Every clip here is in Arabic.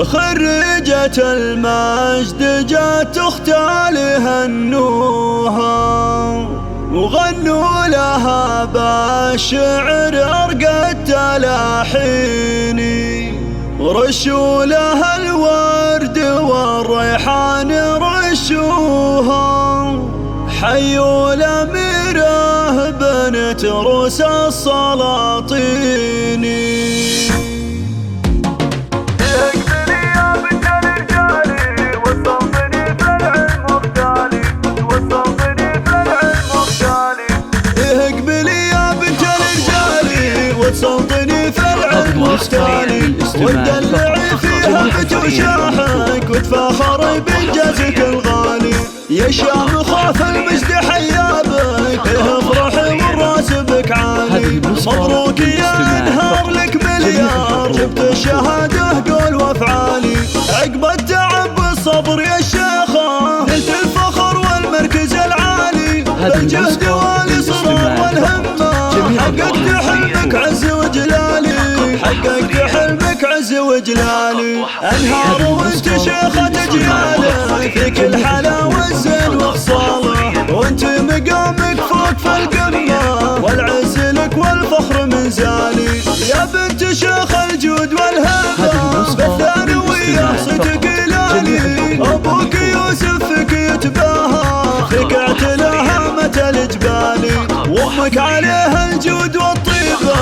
خريجة المجد جات تختال هنوها وغنوا لها بالشعر أرقى التلاحين ورشوا لها الورد والريحان رشوها حيوا الأميرة بنت روس السلاطين. وتصوطني في العلم مختالي وتدلعي فيها بتوشاحك وتفاخر بإنجازك الغالي. يا شام خاف المجد حيابك افرحي والراس بك عالي. مبروك يا انهار لك مليار جبت الشهاده قول وافعالي. عقب التعب والصبر يا الشيخه نلت الفخر والمركز العالي. الجهد والاصرار والهمه حققت حلمك عز وجلالي. حققت حلمك عز وجلالي. انهار وانت شيخة جيالك في كل حلا والزين وخصاله وانت مقامك فوق في القمة والعز لك والفخر منزالي. يا بنت شيخ الجود والهبة بالثانوية صدق لالي. ابوك يوسف فيك يتباهى فيك اعتلاهامة الجبالي. وامك عليها الجود والطيبة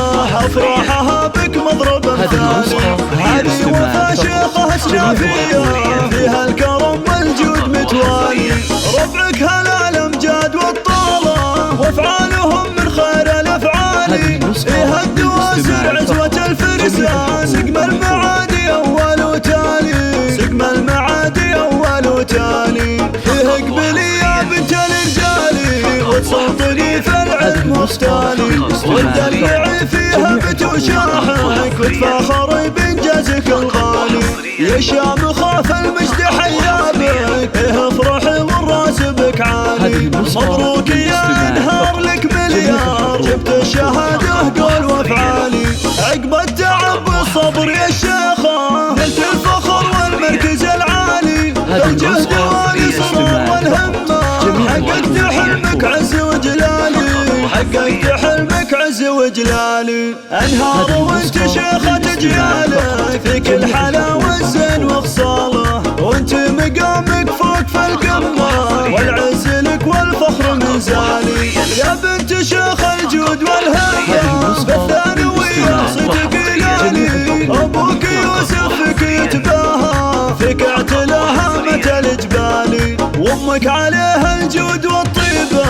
افراحها بك مضرب مثالي. هذه وفا شيخة سنافية فيها الكرم والجود متوالي. ربعك هلا الامجاد والطالة وافعالهم من خير الافعال. فيها الدواسر عزوة الفرسان سقم المعادي اول وتالي. سقم المعادي اول وتالي. فيه اقبلي يا بنت الرجالي وتصوطني في العلم مختالي. وتدلعي فيها بتوشاحك وتفاخري بإنجازك الغالي. يا شام خاف المجد حيابك افرحي والراس بك عالي. مبروك يا انهار لك مليار جبت الشهاده قول وافعالي. عقب التعب والصبر يا الشيخه نلت الفخر والمركز العالي. الجهد والاصرار والهمه حققت حلمك عز وجلالي. حققت حلمك عز وجلالي. انهار وانت شيخة جيالك في كل حلا والزين وخصاله وانت مقامك فوق في القمة والعز لك والفخر منزالي. يا بنت شيخ الجود والهبة بالثانوية صدق لالي. ابوك يوسف فيك يتباهى فيك اعتلاهامة الجبالي. وامك عليها الجود والطيبة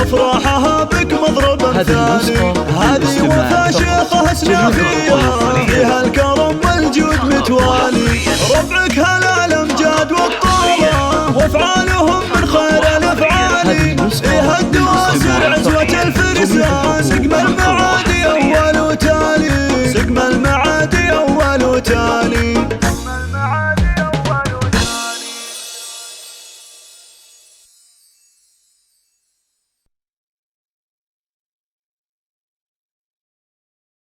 افراحها بك مضرب مثالي. هذه وفا شيخة سنافية فيها الكرم والجود متوالي. ربعك هلا الامجاد والطالة وافعالهم من خير الافعال. فيها الدواسر عزوة الفرسان سقم المعادي اول وتالي. سقم المعادي اول وتالي.